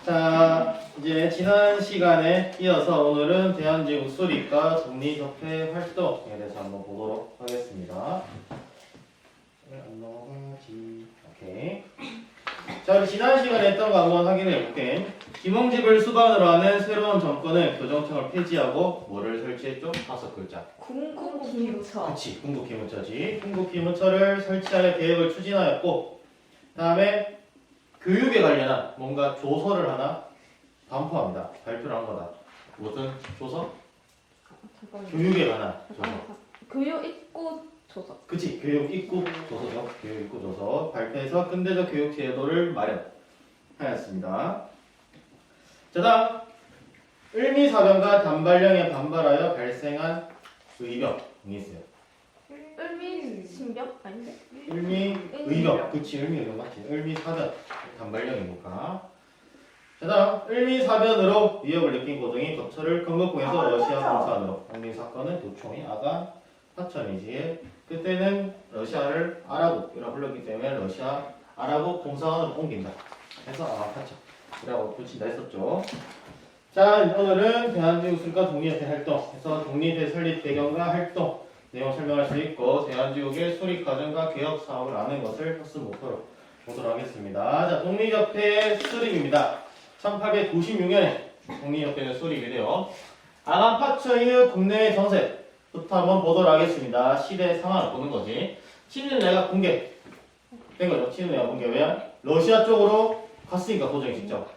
자, 이제 지난 시간에 이어서 오늘은 대한제국 수립과 독립협회 활동에 대해서 한번 보도록 하겠습니다. 왜 안 넘어가지? 오케이. 자, 우리 지난 시간에 했던 거 한번 확인해 볼게. 김홍집을 수반으로 하는 새로운 정권은 교정청을 폐지하고 뭐를 설치했죠? 5글자. 궁극기무처. 그치, 궁극기무처지. 궁극기무처를 설치할 계획을 추진하였고, 다음에 교육에 관련한 뭔가 조서를 하나 반포합니다. 발표를 한 거다. 무슨 조서? 잠깐만요. 교육에 관한 조서. 교육 입구 조서. 그치, 교육 입구 조서죠. 교육 입구 조서. 발표해서 근대적 교육 제도를 마련하였습니다. 자, 다음. 을미사변과 단발령에 반발하여 발생한 의병이 있어요. 을미신병? 아닌데? 을미의병. 그치, 을미의병 맞지. 을미사변. 단발령이니까. 자, 다음. 을미사변으로 위협을 느낀 고등이 거처를 건국공에서 러시아 공산으로 옮긴 사건은 도총이 아간 하천이지에 그때는 러시아를 아랍이라고 불렀기 때문에 러시아 아랍 공산으로 옮긴다. 해서 아간 하천이라고 붙인다 했었죠. 자, 오늘은 대한제국 수립과 독립협회 활동, 그래서 독립회 설립 배경과 활동 내용 설명할 수 있고 대한제국의 수립 과정과 개혁 사업을 아는 것을 학습 목표로 보도록 하겠습니다. 자, 독립협회 수립입니다. 1896년에 독립협회는 수립이 돼요. 아간 파처의 국내외 정세부터 한번 보도록 하겠습니다. 시대 상황을 보는 거지. 친일내가 붕괴된 거죠. 친일내가 붕괴. 왜? 러시아 쪽으로 갔으니까 도정이 직접.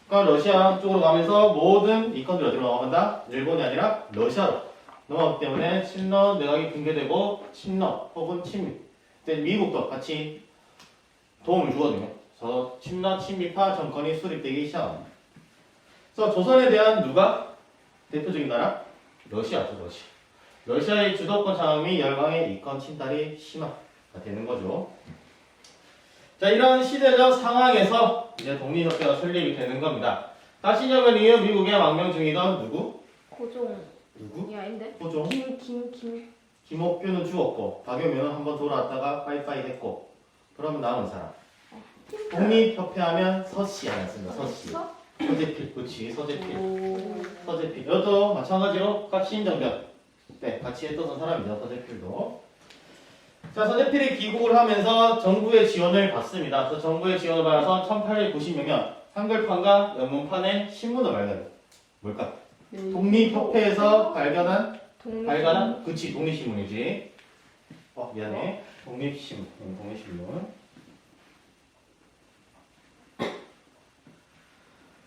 그러니까 러시아 쪽으로 가면서 모든 이권들이 어디로 넘어간다? 일본이 아니라 러시아로 넘어가기 때문에 친러 내각이 붕괴되고 친러 혹은 친미 미국도 같이 도움을 주거든요. 그래서 친러 친미파 정권이 수립되기 시작합니다. 그래서 조선에 대한 누가 대표적인 나라? 러시아죠. 러시아의 주도권 장악이 열강의 이권 침탈이 심화가 되는 거죠. 자, 이런 시대적 상황에서 이제 독립협회가 설립이 되는 겁니다. 다시녀을 이어 미국에 망명 중이던 누구? 고종. 누구? 이 아닌데? 호종. 김옥규는 죽었고 박용윤은 한번 돌아왔다가 빠이빠이 했고 그러면 남은 사람. 독립협회 하면 서씨 아니었습니다. 서씨. 서재필. 그렇지. 서재필. 서재필. 이것도 마찬가지로 각신정변 때 같이 했던 사람입니다. 서재필도. 자, 서재필이 귀국을 하면서 정부의 지원을 받습니다. 그래서 정부의 지원을 받아서 1896년 한글판과 영문판의 신문을 발견해요. 뭘까? 독립협회에서 발간한 그치, 독립신문이지. 미안해. 독립신문.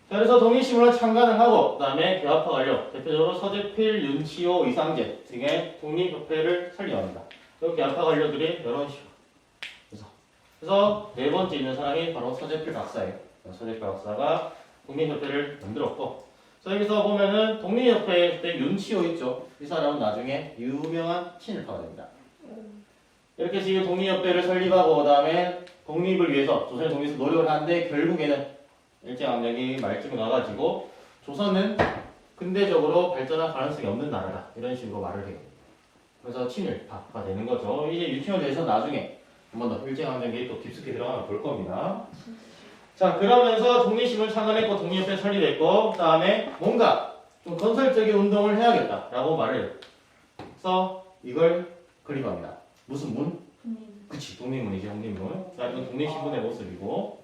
자, 그래서 독립신문을 창간을 하고 그다음에 개화파 관료, 대표적으로 서재필, 윤치호, 이상재 등의 독립협회를 설립합니다. 그 개화파 관료들이 이런 식으로. 그래서 네 번째 있는 사람이 바로 서재필 박사예요. 서재필 박사가 독립협회를 만들었고, 그래서 여기서 보면은 독립협회 때 윤치호 있죠. 이 사람은 나중에 유명한 친일파가 됩니다. 이렇게 지금 독립협회를 설립하고 그다음에 독립을 위해서 조선의 독립에서 노력을 하는데 결국에는 일제강점기 말쯤에 가가지고 조선은 근대적으로 발전할 가능성이 없는 나라다 이런 식으로 말을 해요. 그래서 친일파가 되는 거죠. 이제 윤치호에 대해서 나중에 한 번 더 일제강점기에 또 깊숙이 들어가면 볼 겁니다. 자, 그러면서 독립신문을 창간했고 독립협회 설립했고 그 다음에 뭔가 좀 건설적인 운동을 해야겠다라고 말을 해요. 그래서 이걸 그림합니다. 무슨 문? 그치, 독립문이지, 독립문. 자, 이건 독립신문의 모습이고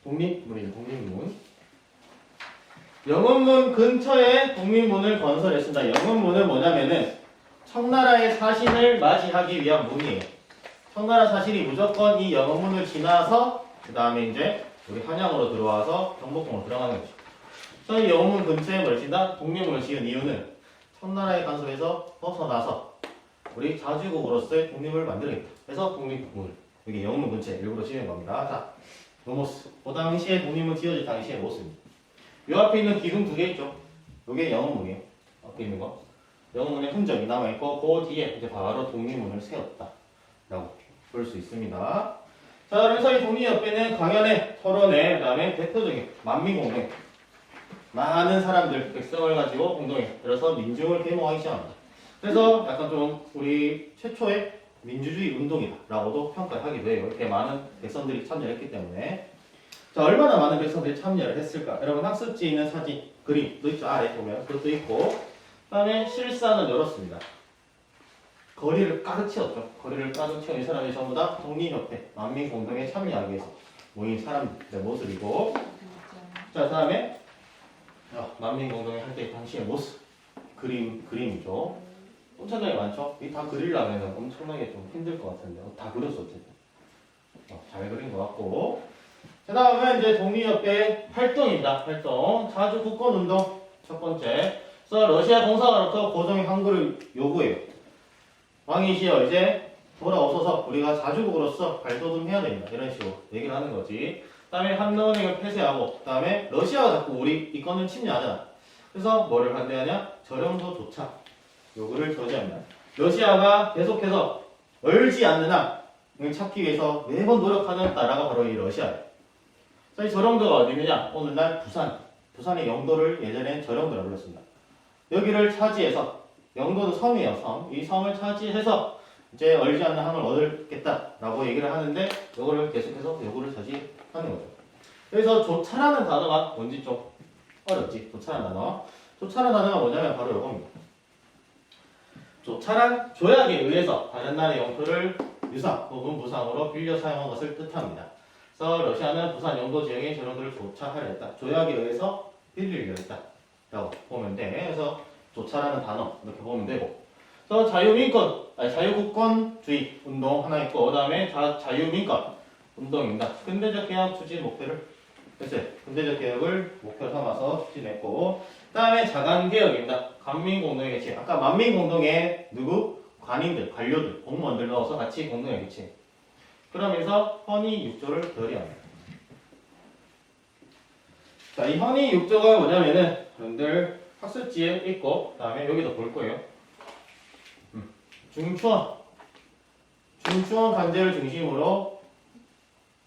독립문이죠, 독립문. 영원문 근처에 독립문을 건설했습니다. 영원문은 뭐냐면은 청나라의 사신을 맞이하기 위한 문이에요. 청나라 사신이 무조건 이 영원문을 지나서 그 다음에 이제 우리 한양으로 들어와서 경복궁으로 들어가는 거죠. 그래서 이 영원문 근처에 뭘 지다 독립문을 지은 이유는 청나라의 간섭에서 벗어나서 우리 자주국으로서의 독립을 만들겠다. 그래서 독립문을 여기 영원문 근처에 일부러 지은 겁니다. 자, 이 모습. 그 당시에 독립문 지어질 당시의 모습입니다. 이 앞에 있는 기둥 두 개 있죠? 이게 영원문이에요. 앞에 있는 거. 영원문의 흔적이 남아있고 그 뒤에 이제 바로 독립문을 세웠다 라고 볼 수 있습니다. 자, 그래서 이 독립협회는 강연회, 토론회, 그 다음에 대표적인 만민공동 많은 사람들, 백성을 가지고 공동에 들어서 민중을 계몽하기 시작합니다. 그래서 약간 좀 우리 최초의 민주주의 운동이다 라고도 평가하기도 해요. 이렇게 많은 백성들이 참여했기 때문에. 자, 얼마나 많은 백성들이 참여를 했을까? 여러분 학습지에 있는 사진, 그림도 있죠. 아래 보면 그것도 있고. 그다음에 실사는 열었습니다. 거리를 가득 채웠죠. 거리를 가득 채운 이 사람이 전부 다 독립협회, 만민공동에 참여하기 위해서 모인 사람들의 모습이고. 자, 다음에 만민공동에 할 때 당시의 모습, 그림이죠. 엄청나게 많죠. 이 다 그리려면 엄청나게 좀 힘들 것 같은데 다 그렸어 어쨌든. 잘 그린 것 같고. 그 다음에 이제 독립협회 활동입니다. 활동. 자주 국권운동 첫 번째. 그래서 러시아 공사가로부터 고종이 한국을 요구해요. 왕이시여 이제 돌아오소서 우리가 자주국으로서 발돋움해야 됩니다. 이런 식으로 얘기를 하는 거지. 그 다음에 한노은행을 폐쇄하고 그 다음에 러시아가 자꾸 우리 이권을 침략하잖아. 그래서 뭐를 반대하냐? 저령도조차 요구를 저지합니다. 러시아가 계속해서 얼지 않는 한을 찾기 위해서 매번 노력하는 나라가 바로 이 러시아예요. 이 저령도가 어디 있느냐? 오늘날 부산의 영도를 예전엔 저령도라고 불렀습니다. 여기를 차지해서 영도도 섬이에요, 섬. 이 섬을 차지해서 이제 얼지 않는 항을 얻겠다라고 얘기를 하는데 이거를 계속해서 요구를 저지하는 거죠. 그래서 조차라는 단어가 뭔지 좀 어렵지. 조차라는 단어. 조차라는 단어가 뭐냐면 바로 이겁니다. 조차란 조약에 의해서 다른 나라의 영토를 유상 혹은 무상으로 빌려 사용한 것을 뜻합니다. 그래서 러시아는 부산 영도 지역의 저령도를 조차하려 했다. 조약에 의해서 빌리려 했다. 라고 보면 돼. 그래서 조차라는 단어 이렇게 보면 되고. 그래서 자유국권주의 운동 하나 있고, 그 다음에 자유민권 운동입니다. 근대적 개혁 추진 목표를 했어요. 근대적 개혁을 목표 삼아서 추진했고, 그 다음에 자간개혁입니다. 관민공동의 개최. 아까 만민공동에 누구? 관인들, 관료들, 공무원들 넣어서 같이 공동의 개최. 그러면서 헌의 6조를 결의합니다. 자, 이 헌의 6조가 뭐냐면은 여러분들 학습지에 있고, 그 다음에 여기도 볼 거예요. 중추원 관제를 중심으로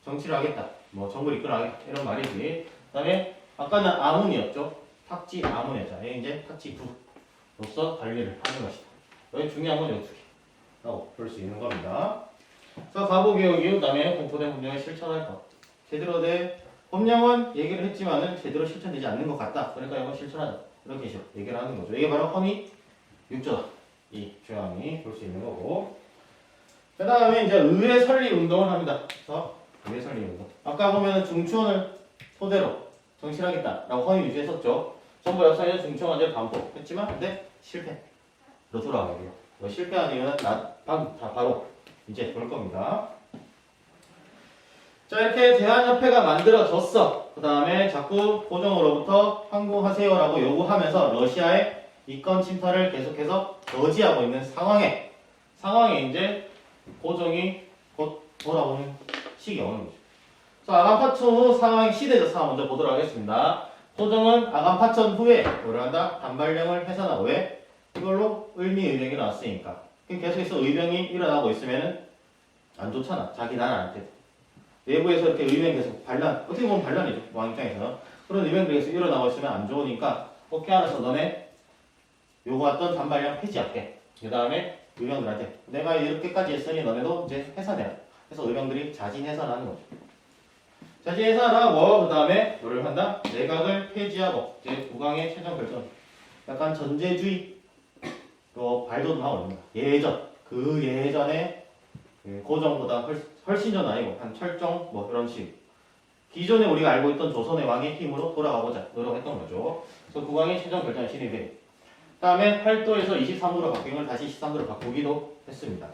정치를 하겠다. 뭐 정부를 이끌어가겠다. 이런 말이지. 그 다음에 아까는 아문이었죠. 탁지 아문이었잖아. 얘 이제 탁지 부로서 관리를 하는 것이다. 여기 중요한 건 어떻게 라고 볼 수 있는 겁니다. 그래서 가보개혁 이후, 그 다음에 공포된 법령을 실천할 것. 제대로 된 법령은 얘기를 했지만은 제대로 실천되지 않는 것 같다. 그러니까 이건 실천하자. 이렇게 얘기를 하는 거죠. 이게 바로 헌의 6조다. 이 조항이 볼 수 있는 거고. 그 다음에 이제 의회 설립 운동을 합니다. 그래서 의회 설립 운동. 아까 보면 중추원을 토대로 정치하겠다라고 헌의 유지했었죠. 정부 역사에는 중추원 관제를 반복했지만 근데 실패로 돌아가고요. 실패한 이유는 바로 이제 볼 겁니다. 자, 이렇게 대한협회가 만들어졌어. 그 다음에 자꾸 고종으로부터 항공하세요라고 요구하면서 러시아의 이권 침탈을 계속해서 저지하고 있는 상황에 이제 고종이 곧 돌아오는 시기 오는 거죠. 그래서 아간파천 후 상황이 시대적 상황 먼저 보도록 하겠습니다. 고종은 아간파천 후에 뭐를 한다? 단발령을 해산하고. 왜? 이걸로 을미의병이 나왔으니까. 계속해서 의병이 일어나고 있으면은 안 좋잖아. 자기 나라한테. 내부에서 이렇게 의병이 계속 어떻게 보면 반란이죠. 왕 입장에서는. 그런 의병들이 계속 일어나고 있으면 안 좋으니까 오케이 알아서 너네 요구했던 단발령 폐지할게. 그 다음에 의병들한테 내가 이렇게까지 했으니 너네도 이제 해산해라. 그래서 의병들이 자진 해산하는 거죠. 자진 해산하고 그 다음에 뭐를 한다? 내각을 폐지하고 이제 국왕의 최종 결정. 약간 전제주의로 발돋움하고 있는 거야. 예전에 고종보다 훨씬 전 아니고 한 철종 뭐 그런 식. 기존에 우리가 알고 있던 조선의 왕의 힘으로 돌아가보자 노력했던 거죠. 그래서 국왕의 최종 결정이 신임돼. 그 다음에 8도에서 23도로 바뀐 걸 다시 13도로 바꾸기도 했습니다.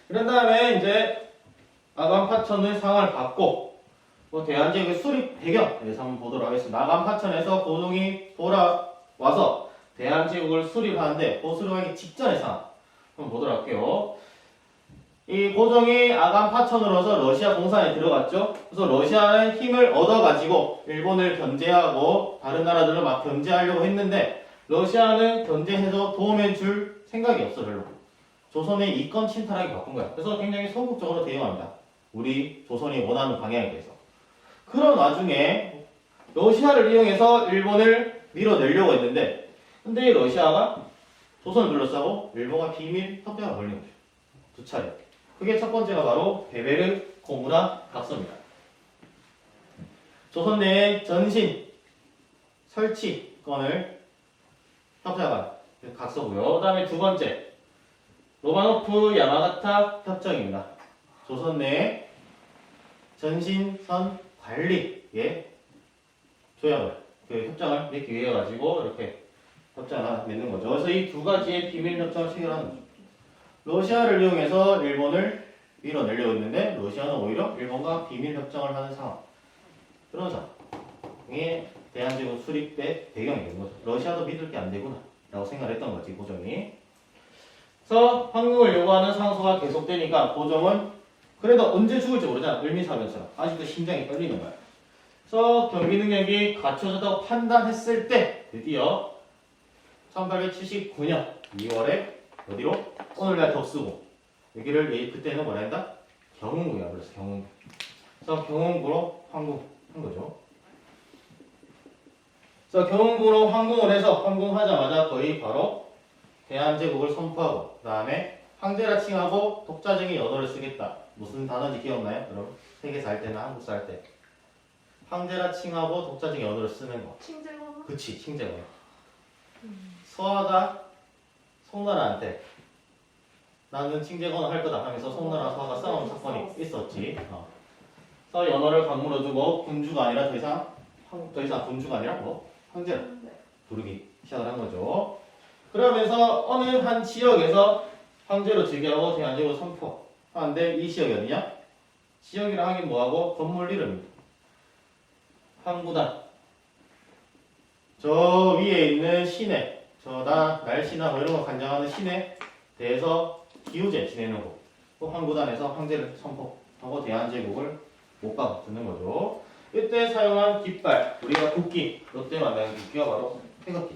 그런 다음에 이제 아간파천의 상황을 받고 대한제국의 수립 배경에 대해서 한번 보도록 하겠습니다. 아간파천에서 고종이 돌아와서 대한제국을 수립하는데 그 수립하기 직전의 상황 한번 보도록 할게요. 이 고종이 아간파천으로서 러시아 공산에 들어갔죠. 그래서 러시아의 힘을 얻어가지고 일본을 견제하고 다른 나라들을 막 견제하려고 했는데 러시아는 견제해서 도움해줄 생각이 없어 별로. 조선의 이권 침탈하기 바쁜 거야. 그래서 굉장히 소극적으로 대응합니다. 우리 조선이 원하는 방향에 대해서. 그런 와중에 러시아를 이용해서 일본을 밀어내려고 했는데 근데 러시아가 조선을 둘러싸고 일본과 비밀 협정을 걸린 거죠. 2차례. 그게 첫 번째가 바로 베베르 고무라 각서입니다. 조선 내에 전신 설치권을 협약한 각서고요. 그 다음에 두 번째 로마노프 야마가타 협정입니다. 조선 내에 전신선 관리의 조약을 그 협정을 맺기 위해 가지고 이렇게 협정을 맺는 거죠. 그래서 이 두 가지의 비밀 협정을 체결하는 거죠. 러시아를 이용해서 일본을 밀어내려고 했는데 러시아는 오히려 일본과 비밀 협정을 하는 상황. 그런 상황에 대한제국 수립 때 배경이 되는 거죠. 러시아도 믿을 게 안 되구나 라고 생각을 했던 거지 고종이. 그래서 황금을 요구하는 상소가 계속되니까 고종은 그래도 언제 죽을지 모르잖아. 을미사변처럼 아직도 심장이 떨리는 거야. 그래서 경기 능력이 갖춰졌다고 판단했을 때 드디어 1879년 2월에 어디로? 오늘날 덕수궁. 여기를 그때는 뭐라 한다? 경운궁이야. 그래서 경운궁. 그래서 경운궁으로 황궁한 거죠. 그래서 경운궁으로 황궁을 해서 황궁하자마자 거의 바로 대한제국을 선포하고 그 다음에 황제라 칭하고 독자적인 언어를 쓰겠다. 무슨 단어인지 기억나요? 여러분? 세계사 할 때나 한국사 할 때. 황제라 칭하고 독자적인 언어를 쓰는 거. 칭제거나? 그치, 칭제언어. 서아가 송나라한테 나는 칭제언어 할 거다 하면서 송나라 서아가 싸우는 사건이 있었지. 그래서 연어를 강물로 두고 군주가 아니라 더 이상 군주가 아니라 뭐 황제라 부르기 시작을 한 거죠. 그러면서 어느 한 지역에서 황제로 즉위하고 대한제국을 선포하는데 이 지역이 어디냐? 지역이라 하긴 뭐하고 건물 이름입니다. 황구단. 저 위에 있는 시내, 날씨나 뭐 이런 거 관장하는 시내 대해서 기우제 지내는 곳. 또 황구단에서 황제를 선포하고 대한제국을 못 받는 거죠. 이때 사용한 깃발, 우리가 국기, 롯데 만나는 국기가 바로 태극기.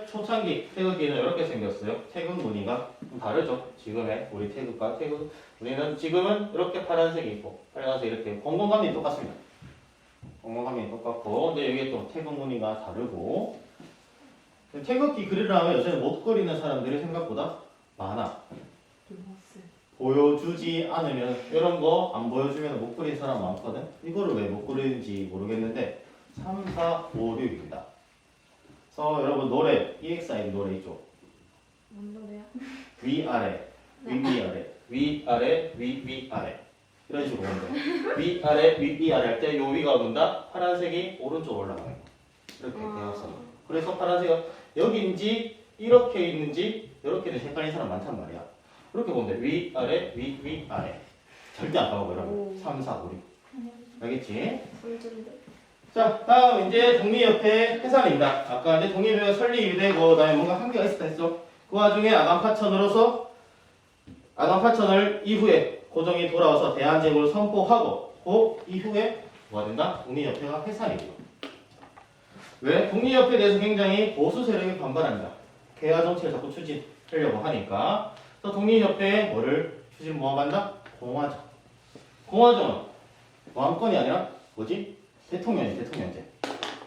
초창기 태극기는 이렇게 생겼어요. 태극 무늬가 좀 다르죠. 지금의 우리 태극과 태극 무늬는 지금은 이렇게 파란색이 있고 빨간색 이렇게 공공감이 똑같습니다. 공공감이 똑같고 근데 여기에 또 태극 무늬가 다르고 태극기 그리려 하면 요새는 못 그리는 사람들이 생각보다 많아. 보여주지 않으면 이런 거 안 보여주면 못 그리는 사람 많거든. 이거를 왜 못 그리는지 모르겠는데 3, 4, 5, 6입니다. 그래서 여러분 노래 EXID 노래 있죠? 뭔 노래야? 위아래 위아래 위아래 위아래 이런 식으로 오는데 위아래 위아래 할 때 요 위가 온다 파란색이 오른쪽 올라가는 거 이렇게 되었어. 그래서 파란색은 여기인지 이렇게 있는지 이렇게 돼서 헷갈리는 사람 많단 말이야. 그렇게 보면 돼. 위아래 위아래 절대 안 까먹어 여러분. 3, 4, 5, 6 알겠지? 손질들. 자, 다음 이제 독립협회 해산입니다. 아까 이제 독립협회가 설립이 되고 그다음에 뭔가 한계가 있었다 했죠. 그 와중에 아간파천으로서 아간파천을 이후에 고종이 돌아와서 대한제국을 선포하고 그 이후에 뭐가 된다? 독립협회가 해산이 돼요. 왜? 독립협회에 대해서 굉장히 보수 세력이 반발합니다. 개화 정책을 자꾸 추진하려고 하니까. 그래서 독립협회에 뭐를 모아간다? 공화정. 공화정은 왕권이 아니라 뭐지? 대통령제.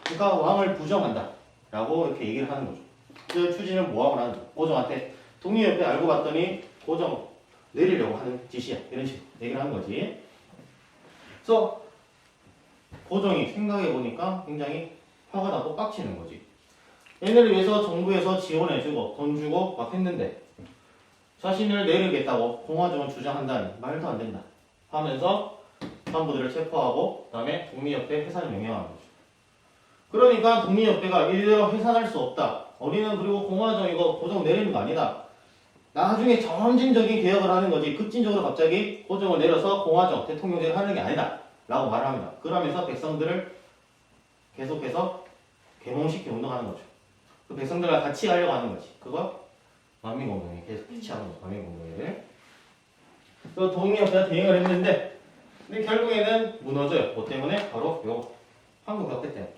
그러니까 왕을 부정한다. 라고 이렇게 얘기를 하는 거죠. 그 추진을 모함을 하는 거죠. 고종한테 독립협회 알고 봤더니 고종 내리려고 하는 짓이야. 이런 식으로 얘기를 하는 거지. 그래서 고종이 생각해보니까 굉장히 화가 나고 빡치는 거지. 얘네를 위해서 정부에서 지원해주고 돈 주고 막 했는데 자신을 내리겠다고 공화정을 주장한다니 말도 안 된다 하면서 간부들을 체포하고 그 다음에 독립협회 해산을 명령하는 거죠. 그러니까 독립협회가 이대로 해산할 수 없다. 우리는 그리고 공화정 이거 고종 내리는 거 아니다. 나중에 점진적인 개혁을 하는 거지 급진적으로 갑자기 고종을 내려서 공화정 대통령제를 하는 게 아니다 라고 말을 합니다. 그러면서 백성들을 계속해서 계몽시켜 운동하는 거죠. 그 백성들과 같이 하려고 하는 거지. 그거 만민공동회 계속 피치하는 거죠. 만민공동회를. 또 독립협회가 대응을 했는데 근데 결국에는 무너져요. 뭐 때문에? 바로 요 한국협회 때문에.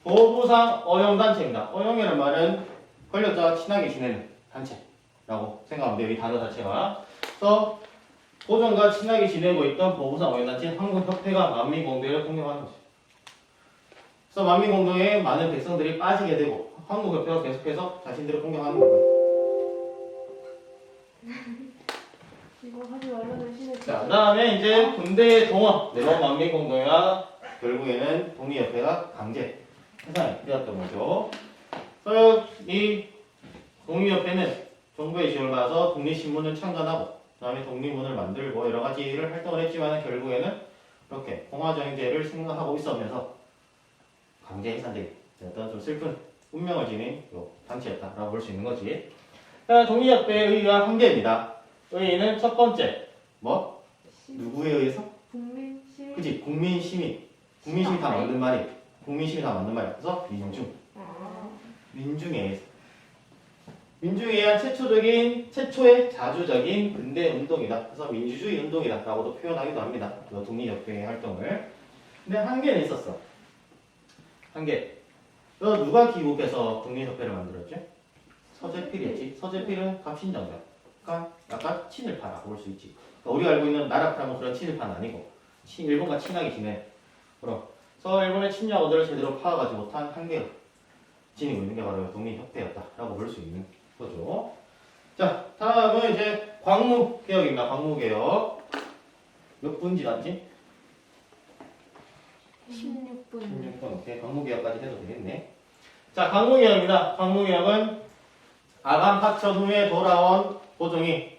보부상 어용단체입니다. 어용이라는 말은 권력자와 친하게 지내는 단체라고 생각하면 돼요. 이 단어 자체가. 그래서 고종과 친하게 지내고 있던 보부상 어용단체 한국협회가 만민공동회를 공격하는 거죠. 그래서 만민공동회에 많은 백성들이 빠지게 되고 한국협회가 계속해서 자신들을 공격하는 거예요. 이거 하지 말라는 신의 자, 그 다음에 이제 군대 동원, 내로 만민공동회가 결국에는 독립협회가 강제 해산이 되었던 거죠. 그래서 이 독립협회는 정부의 지원을 받아서 독립신문을 창간하고, 그 다음에 독립문을 만들고 여러 가지를 활동을 했지만 결국에는 이렇게 공화정제를 생각하고 있으면서 강제 해산되기 어떤 좀 슬픈 운명을 지닌 요 단체였다라고 볼 수 있는 거지. 자, 독립협회의 의의가 한 개입니다. 의의는 첫 번째, 뭐? 누구에 의해서? 국민 시 그치, 국민 시민. 국민 시민 다 맞는 말이. 국민 시민 다 맞는 말이야. 그래서 민중. 민중에 의해서. 민중에 의한 최초의 자주적인 근대 운동이다. 그래서 민주주의 운동이다라고도 표현하기도 합니다. 그 독립협회의 활동을. 근데 한계는 있었어. 한계. 너 누가 기국해서 독립협회를 만들었지? 서재필이었지. 서재필은 갑신정자. 그러니까 약간 친일파라고 볼 수 있지. 그러니까 우리가 알고 있는 나라파는 그런 친일파는 아니고 일본과 친하게 지내. 그래서 일본의 침략어들을 제대로 파악하지 못한 한계가 지니고 있는 게 바로 독립협회였다라고 볼 수 있는 거죠. 자, 다음은 이제 광무개혁입니다. 광무개혁. 몇 분 지났지? 16분 16분. 오케이. 광무개혁까지 해도 되겠네. 자, 광무개혁입니다. 광무개혁은 아간 파천 후에 돌아온 고종이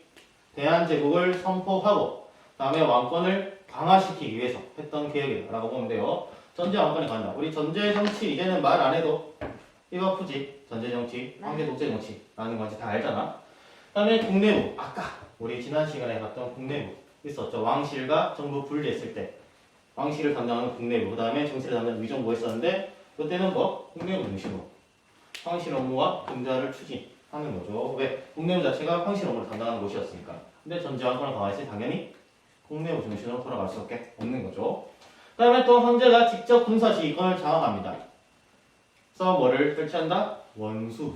대한제국을 선포하고 다음에 왕권을 강화시키기 위해서 했던 계획이라고 보면 돼요. 전제 왕권이 간다. 우리 전제 정치 이제는 말 안 해도 이거 푸지. 전제 정치, 황제 독재 정치라는 건지 다 알잖아. 그다음에 국내부. 아까 우리 지난 시간에 봤던 국내부 있었죠. 왕실과 정부 분리했을 때 왕실을 담당하는 국내부, 그다음에 정치를 담당하는 위정부 했었는데 그때는 뭐 국내부 중심으로 황실 업무와 군자를 추진하는 거죠. 왜? 국내부 자체가 황실 업무를 담당하는 곳이었으니까. 근데 전제 왕권을 강화했으니 당연히 국내부 중심으로 돌아갈 수밖에 없는 거죠. 그 다음에 또 황제가 직접 군사 지휘권을 장악합니다. 그래서 뭐를 설치한다? 원수부.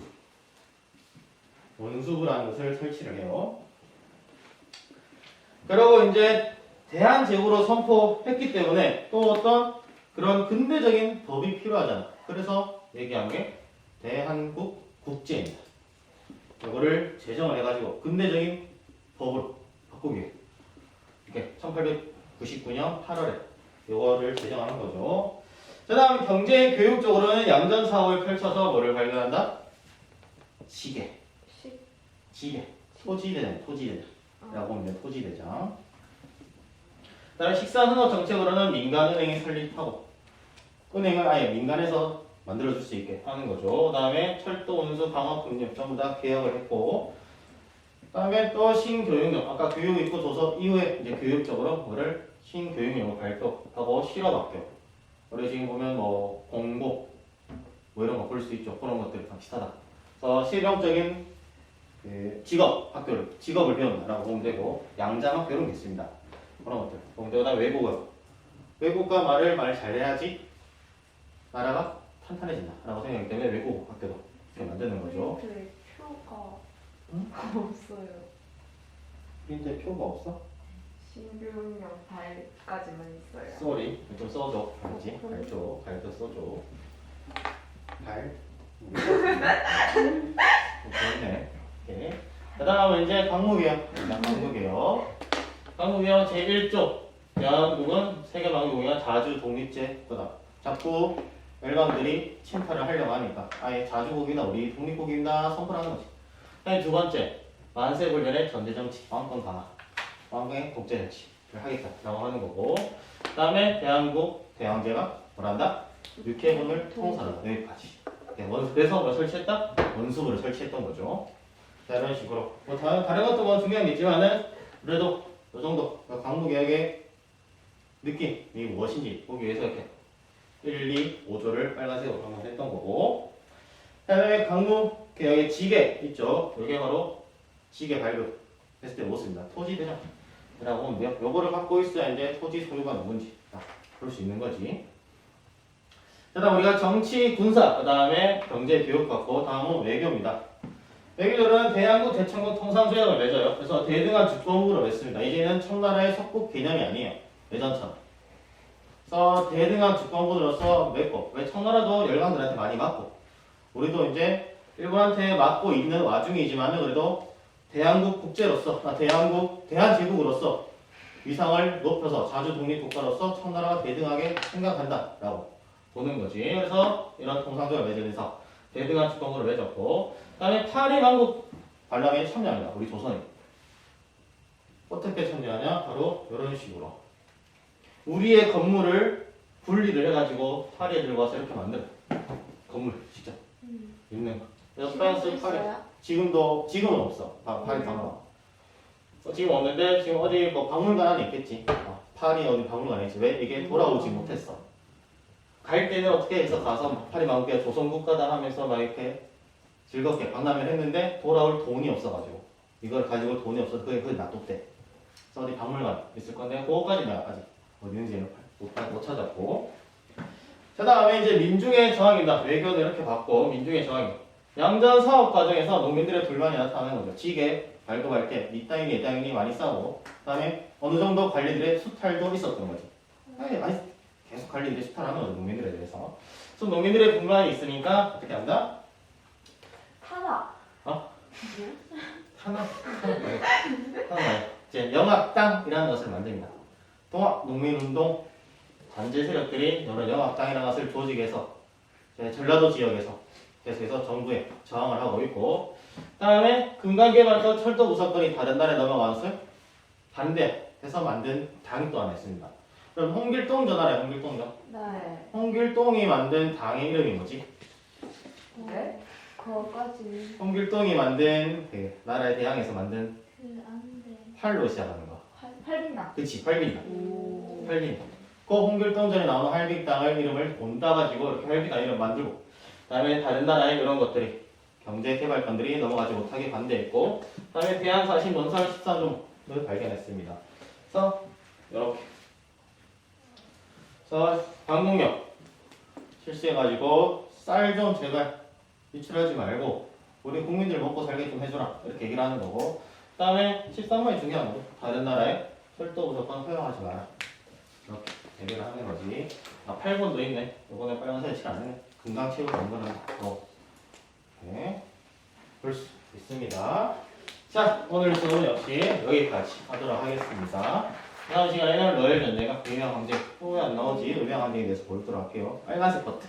원수부라는 것을 설치를 해요. 그리고 이제 대한제국으로 선포했기 때문에 또 어떤 그런 근대적인 법이 필요하잖아. 그래서 얘기한 게 대한국 국제입니다. 이거를 제정을 해가지고 근대적인 법으로 바꾸기 위해 이렇게 1899년 8월에 이거를 제정하는 거죠. 그 다음 경제 교육적으로는 양전 사업을 펼쳐서 뭐를 발견한다? 지계. 지계. 토지대장. 토지대장이라고 하면 돼. 토지대장. 그 다음에 식사산업 정책으로는 민간은행이 설립하고 은행을 아예 민간에서 만들어줄 수 있게 하는 거죠. 그 다음에 철도, 운수, 방어, 금융 전부 다 개혁을 했고 그 다음에 또 신교육령 아까 교육 있고 도서 이후에 이제 교육적으로 뭐를 신교육령을 발표하고 실업학교 우리 지금 보면 뭐 공고 뭐 이런 거 볼 수 있죠. 그런 것들이 다 비슷하다. 그래서 실용적인 그 직업을 배운다라고 보면 되고 양장학교 이런 게 있습니다. 그런 것들 보면 되고 그다음에 외국과 말을 말 잘해야지 나라가 탄탄해진다라고 생각하기 때문에 외국 학교도 이렇게 만드는 거죠. 프린트에 표가 없어요. 프린트에 표가 없어? 신규명 발까지만 있어요. 쏘리 좀 써줘. 알지? 발도 써줘. 발. 좋네. 오케이. 그 다음은 이제 광무개혁. 광무개혁 제1조. 대한민국은 세계망국이나 자주 독립제 거다. 자꾸 열강들이 침탈을 하려고 하니까 아예 자주국이나 우리 독립국이나 선포를 하는 거지. 그다음에 두 번째. 만세불변의 전제정치, 왕권 강화. 왕권의 독재정치를 하겠다라고 하는 거고. 그 다음에 대한민국, 대왕제가 뭐란다? 육해군을 통솔한다. 여기까지. 그래서 뭐 설치했다? 원수부를 설치했던 거죠. 자, 이런 식으로. 뭐 다른 것도 뭐 중요한 게 있지만은 그래도 이 정도 광무개혁의 느낌이 무엇인지 보기 위해서 이렇게 1, 2, 5조를 빨간색으로 한번 했던 거고. 그 다음에 광무개혁의 지게 있죠. 이게 바로 지게 발급했을 때 모습입니다. 토지대장이라고 하면 돼요. 요거를 갖고 있어야 이제 토지 소유가 누군지 볼 수 있는 거지. 그 다음 우리가 정치, 군사, 그 다음에 경제, 교육 받고 다음은 외교입니다. 외교들은 대한국, 대청국 통상조약을 맺어요. 그래서 대등한 주권국으로 맺습니다. 이제는 청나라의 속국 개념이 아니에요. 예전처럼. 그래서 대등한 주권국으로서 맺고 왜 청나라도 열강들한테 많이 맞고 우리도 이제 일본한테 맞고 있는 와중이지만은 그래도 대한국 국제로서, 대한제국으로서 위상을 높여서 자주 독립국가로서 청나라가 대등하게 생각한다라고 보는 거지. 그래서 이런 통상적을 맺으면서 대등한 주권국을 맺었고, 그다음에 파리만국 반란에 참여합니다. 우리 조선이. 어떻게 참여하냐? 바로 이런 식으로 우리의 건물을 분리를 해가지고 파리에 들고 와서 이렇게 만들어. 건물 직접 있는 거. 그래서 프랑스 파리 지금은 없어. 파리 박물관. 지금 없는데 지금 어디 뭐 박물관 안에 있겠지. 파리 어디 박물관에 있지. 왜 이게 돌아오지 못했어? 갈 때는 어떻게 해서 가서 파리 만국의 조선국가다 하면서 막 이렇게 즐겁게 박람회를 했는데 돌아올 돈이 없어가지고 이걸 가지고 돈이 없어서 그게 놔뒀대. 그래서 어디 박물관 있을 건데 그거까지 내가 아직 어디 있는지 못 찾았고. 자, 다음에 이제 민중의 저항입니다. 외교는 이렇게 봤고 민중의 저항. 양전 사업 과정에서 농민들의 불만이 나타나는 거죠. 지게, 발도발게, 이 땅이니 이 땅이니 많이 싸우고, 그다음에 어느 정도 관리들의 수탈도 있었던 거지. 아니 계속 관리들이 수탈하는 거죠. 농민들에 대해서. 그래서 농민들의 불만이 있으니까 어떻게 한다? 타다. 하나 이제 영합당이라는 것을 만듭니다. 동학 농민운동 관제 세력들이 여러 영합당이라는 것을 조직해서 전라도 지역에서 계속해서 정부에 저항을 하고 있고, 그다음에 금강개발과 철도 부사건이 다른 나라에 넘어간 것을 반대해서 만든 당이 또 하나 있습니다. 그럼 홍길동 전 알아요? 홍길동전. 네. 홍길동이 만든 당의 이름이 뭐지? 네? 그거까지. 홍길동이 만든 그 나라에 대항해서 만든 안돼. 활로 시작하는 거. 팔빈다. 그치, 활빈당. 오. 활빈당. 그 홍길동전에 나오는 활빈당을 이름을 본따가지고 이렇게 활빈당 이름 만들고, 그다음에 다른 나라의 이런 것들이 경제개발권들이 넘어가지 못하게 반대했고, 그다음에 대한사신 논설 14종을 발견했습니다. 그래서 이렇게 그래서 방공역 실시해가지고 쌀 좀 제발 유출하지 말고 우리 국민들 먹고 살게 좀 해줘라 이렇게 얘기를 하는 거고, 그 다음에 13번이 중요한 거죠. 다른 나라에 철도 무조건 허용하지 마라 이렇게 얘기를 하는 거지. 8번도 있네. 이번에 빨간색 칠 안 했네. 금강체육 연구는 또 이렇게 볼 수 있습니다. 자, 오늘 수업은 역시 여기까지 하도록 하겠습니다. 다음 시간에는 러일 전쟁과 유명 항쟁, 후에 안 나오지 유명 항쟁에 대해서 보도록 할게요. 빨간색 버튼.